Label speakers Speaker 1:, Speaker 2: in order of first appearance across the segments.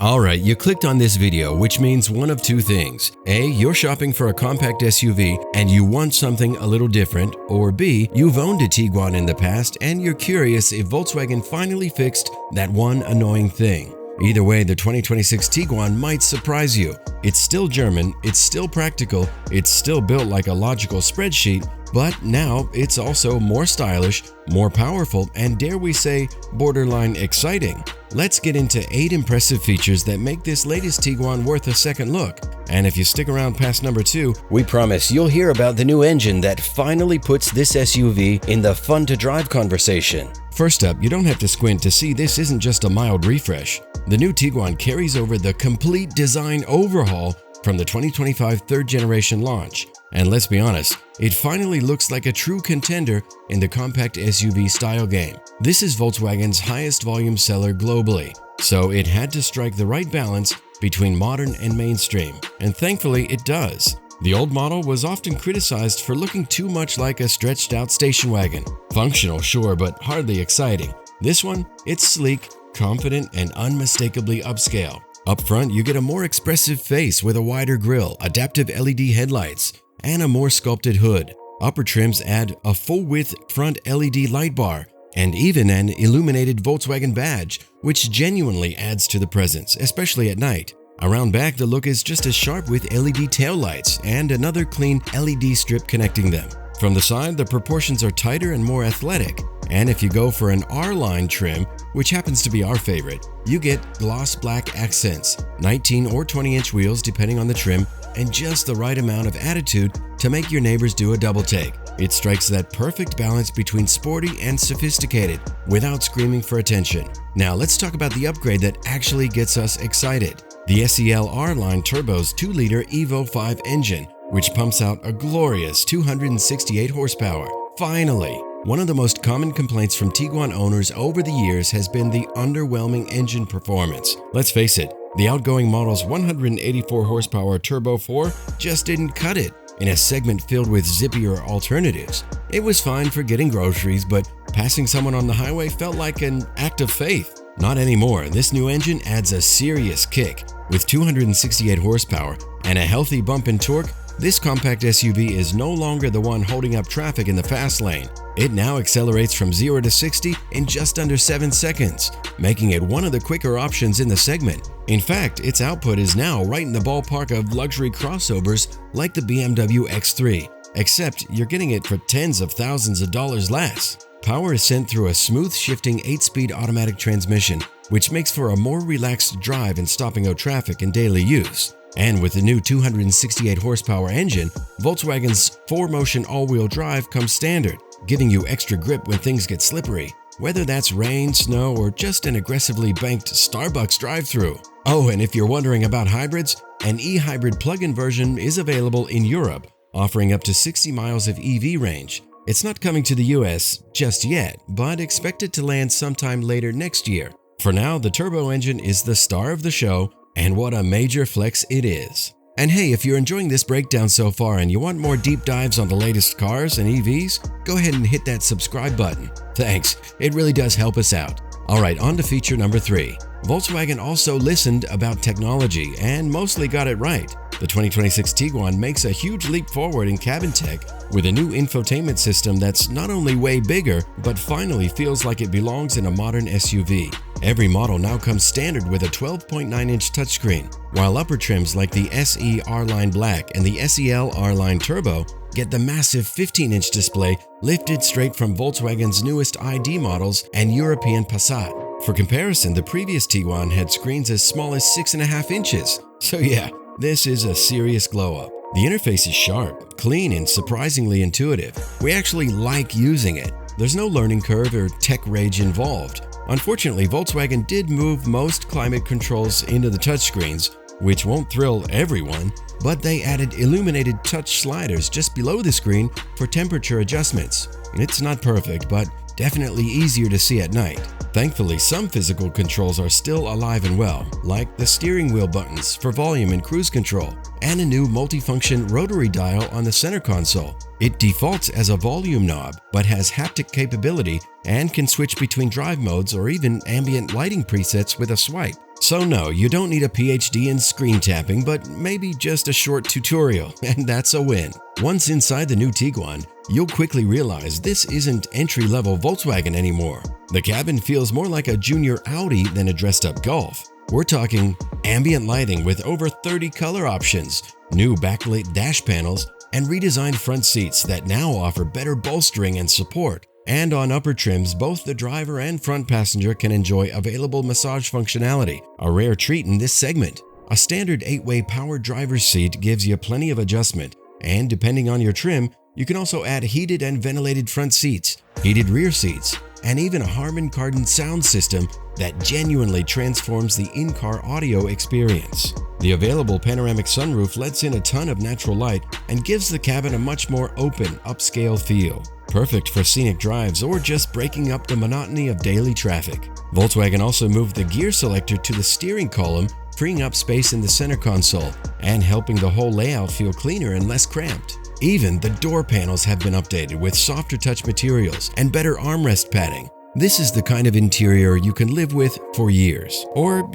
Speaker 1: Alright, you clicked on this video, which means one of two things. A, you're shopping for a compact SUV and you want something a little different, or B, you've owned a Tiguan in the past and you're curious if Volkswagen finally fixed that one annoying thing. Either way, the 2026 Tiguan might surprise you. It's still German, it's still practical, it's still built like a logical spreadsheet, but now it's also more stylish, more powerful, and dare we say, borderline exciting. Let's get into 8 impressive features that make this latest Tiguan worth a second look. And if you stick around past number 2, we promise you'll hear about the new engine that finally puts this SUV in the fun-to-drive conversation. First up, you don't have to squint to see this isn't just a mild refresh. The new Tiguan carries over the complete design overhaul from the 2025 third-generation launch. And let's be honest, it finally looks like a true contender in the compact SUV style game. This is Volkswagen's highest volume seller globally, so it had to strike the right balance between modern and mainstream, and thankfully it does. The old model was often criticized for looking too much like a stretched-out station wagon. Functional, sure, but hardly exciting. This one, it's sleek, confident, and unmistakably upscale. Up front, you get a more expressive face with a wider grille, adaptive LED headlights, and a more sculpted hood. Upper trims add a full-width front LED light bar and even an illuminated Volkswagen badge, which genuinely adds to the presence, especially at night. Around back, the look is just as sharp with LED taillights and another clean LED strip connecting them. From the side, the proportions are tighter and more athletic, and if you go for an R-Line trim, which happens to be our favorite, you get gloss black accents, 19 or 20-inch wheels depending on the trim, and just the right amount of attitude to make your neighbors do a double take. It strikes that perfect balance between sporty and sophisticated without screaming for attention. Now let's talk about the upgrade that actually gets us excited. The SEL R-Line Turbo's 2-liter Evo 5 engine, which pumps out a glorious 268 horsepower. Finally! One of the most common complaints from Tiguan owners over the years has been the underwhelming engine performance. Let's face it, the outgoing model's 184 horsepower Turbo 4 just didn't cut it in a segment filled with zippier alternatives. It was fine for getting groceries, but passing someone on the highway felt like an act of faith. Not anymore. This new engine adds a serious kick. With 268 horsepower and a healthy bump in torque, this compact SUV is no longer the one holding up traffic in the fast lane. It now accelerates from 0 to 60 in just under 7 seconds, making it one of the quicker options in the segment. In fact, its output is now right in the ballpark of luxury crossovers like the BMW X3, except you're getting it for tens of thousands of dollars less. Power is sent through a smooth shifting 8-speed automatic transmission, which makes for a more relaxed drive in stopping out traffic in daily use. And with the new 268 horsepower engine, Volkswagen's 4-motion all-wheel drive comes standard, giving you extra grip when things get slippery, whether that's rain, snow, or just an aggressively banked Starbucks drive-thru. Oh, and if you're wondering about hybrids, an e-hybrid plug-in version is available in Europe, offering up to 60 miles of EV range. It's not coming to the US just yet, but expected to land sometime later next year. For now, the turbo engine is the star of the show, and what a major flex it is. And hey, if you're enjoying this breakdown so far and you want more deep dives on the latest cars and EVs, go ahead and hit that subscribe button. Thanks, it really does help us out. Alright, on to feature number 3. Volkswagen also listened about technology and mostly got it right. The 2026 Tiguan makes a huge leap forward in cabin tech with a new infotainment system that's not only way bigger, but finally feels like it belongs in a modern SUV. Every model now comes standard with a 12.9-inch touchscreen, while upper trims like the SE R-Line Black and the SEL R-Line Turbo get the massive 15-inch display lifted straight from Volkswagen's newest ID models and European Passat. For comparison, the previous Tiguan had screens as small as 6.5 inches. So yeah, this is a serious glow-up. The interface is sharp, clean, and surprisingly intuitive. We actually like using it. There's no learning curve or tech rage involved. Unfortunately, Volkswagen did move most climate controls into the touchscreens, which won't thrill everyone, but they added illuminated touch sliders just below the screen for temperature adjustments. It's not perfect, but definitely easier to see at night. Thankfully, some physical controls are still alive and well, like the steering wheel buttons for volume and cruise control, and a new multifunction rotary dial on the center console. It defaults as a volume knob, but has haptic capability and can switch between drive modes or even ambient lighting presets with a swipe. So no, you don't need a PhD in screen tapping, but maybe just a short tutorial, and that's a win. Once inside the new Tiguan, you'll quickly realize this isn't entry-level Volkswagen anymore. The cabin feels more like a junior Audi than a dressed-up Golf. We're talking ambient lighting with over 30 color options, new backlit dash panels, and redesigned front seats that now offer better bolstering and support. And on upper trims, both the driver and front passenger can enjoy available massage functionality, a rare treat in this segment. A standard 8-way power driver's seat gives you plenty of adjustment, and depending on your trim, you can also add heated and ventilated front seats, heated rear seats, and even a Harman Kardon sound system that genuinely transforms the in-car audio experience. The available panoramic sunroof lets in a ton of natural light and gives the cabin a much more open, upscale feel. Perfect for scenic drives or just breaking up the monotony of daily traffic. Volkswagen also moved the gear selector to the steering column, freeing up space in the center console and helping the whole layout feel cleaner and less cramped. Even the door panels have been updated with softer touch materials and better armrest padding. This is the kind of interior you can live with for years, or,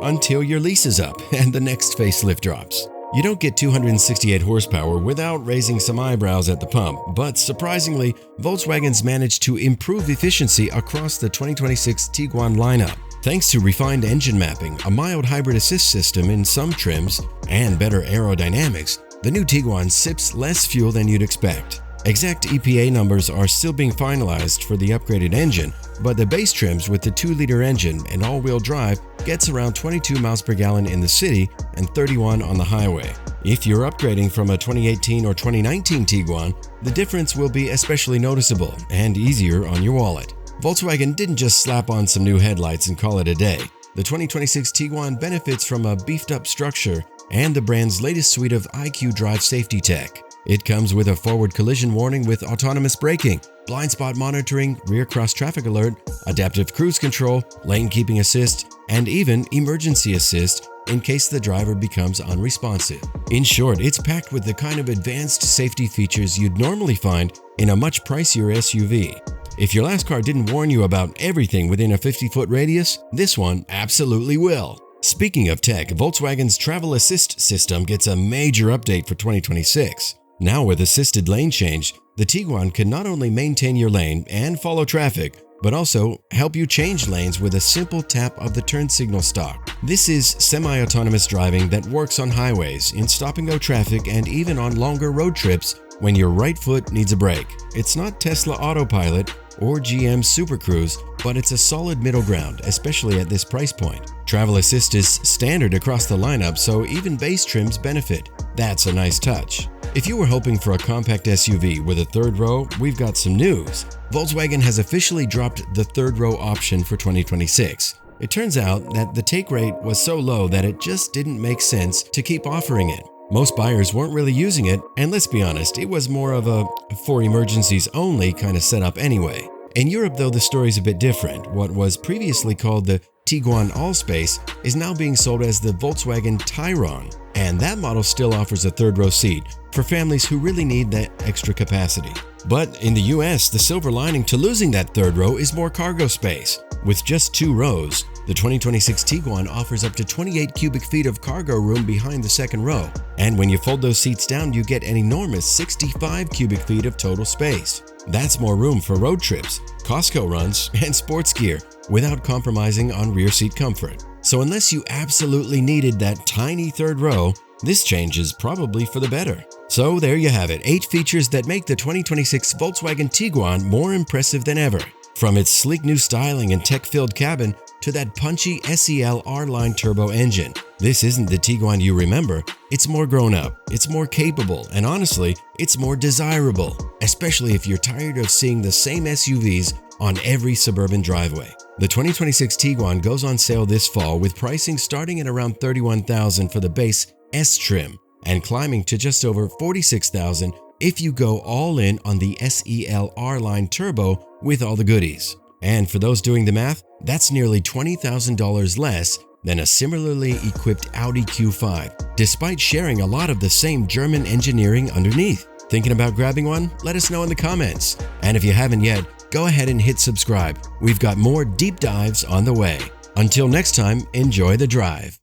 Speaker 1: until your lease is up and the next facelift drops. You don't get 268 horsepower without raising some eyebrows at the pump, but surprisingly, Volkswagen's managed to improve efficiency across the 2026 Tiguan lineup. Thanks to refined engine mapping, a mild hybrid assist system in some trims, and better aerodynamics, the new Tiguan sips less fuel than you'd expect. Exact EPA numbers are still being finalized for the upgraded engine, but the base trims with the 2-liter engine and all-wheel drive gets around 22 miles per gallon in the city and 31 on the highway. If you're upgrading from a 2018 or 2019 Tiguan, the difference will be especially noticeable and easier on your wallet. Volkswagen didn't just slap on some new headlights and call it a day. The 2026 Tiguan benefits from a beefed-up structure and the brand's latest suite of IQ Drive safety tech. It comes with a forward collision warning with autonomous braking, blind spot monitoring, rear cross traffic alert, adaptive cruise control, lane keeping assist, and even emergency assist in case the driver becomes unresponsive. In short, it's packed with the kind of advanced safety features you'd normally find in a much pricier SUV. If your last car didn't warn you about everything within a 50-foot radius, this one absolutely will. Speaking of tech, Volkswagen's Travel Assist system gets a major update for 2026. Now with assisted lane change, the Tiguan can not only maintain your lane and follow traffic, but also help you change lanes with a simple tap of the turn signal stalk. This is semi-autonomous driving that works on highways, in stop-and-go traffic, and even on longer road trips when your right foot needs a break. It's not Tesla Autopilot or GM Super Cruise, but it's a solid middle ground, especially at this price point. Travel Assist is standard across the lineup, so even base trims benefit. That's a nice touch. If you were hoping for a compact SUV with a third row, we've got some news. Volkswagen has officially dropped the third row option for 2026. It turns out that the take rate was so low that it just didn't make sense to keep offering it. Most buyers weren't really using it, and let's be honest, it was more of a for emergencies only kind of setup anyway. In Europe though, the story's a bit different. What was previously called the Tiguan Allspace is now being sold as the Volkswagen Tiguan, and that model still offers a third row seat for families who really need that extra capacity. But in the US, the silver lining to losing that third row is more cargo space. With just 2 rows, the 2026 Tiguan offers up to 28 cubic feet of cargo room behind the second row. And when you fold those seats down, you get an enormous 65 cubic feet of total space. That's more room for road trips, Costco runs, and sports gear without compromising on rear seat comfort. So unless you absolutely needed that tiny third row, this change is probably for the better. So there you have it, 8 features that make the 2026 Volkswagen Tiguan more impressive than ever. From its sleek new styling and tech-filled cabin to that punchy SEL R-Line Turbo engine. This isn't the Tiguan you remember. It's more grown up, it's more capable, and honestly, it's more desirable, especially if you're tired of seeing the same SUVs on every suburban driveway. The 2026 Tiguan goes on sale this fall with pricing starting at around $31,000 for the base S trim and climbing to just over $46,000 if you go all in on the SEL R-Line Turbo with all the goodies. And for those doing the math, that's nearly $20,000 less than a similarly equipped Audi Q5, despite sharing a lot of the same German engineering underneath. Thinking about grabbing one? Let us know in the comments. And if you haven't yet, go ahead and hit subscribe. We've got more deep dives on the way. Until next time, enjoy the drive.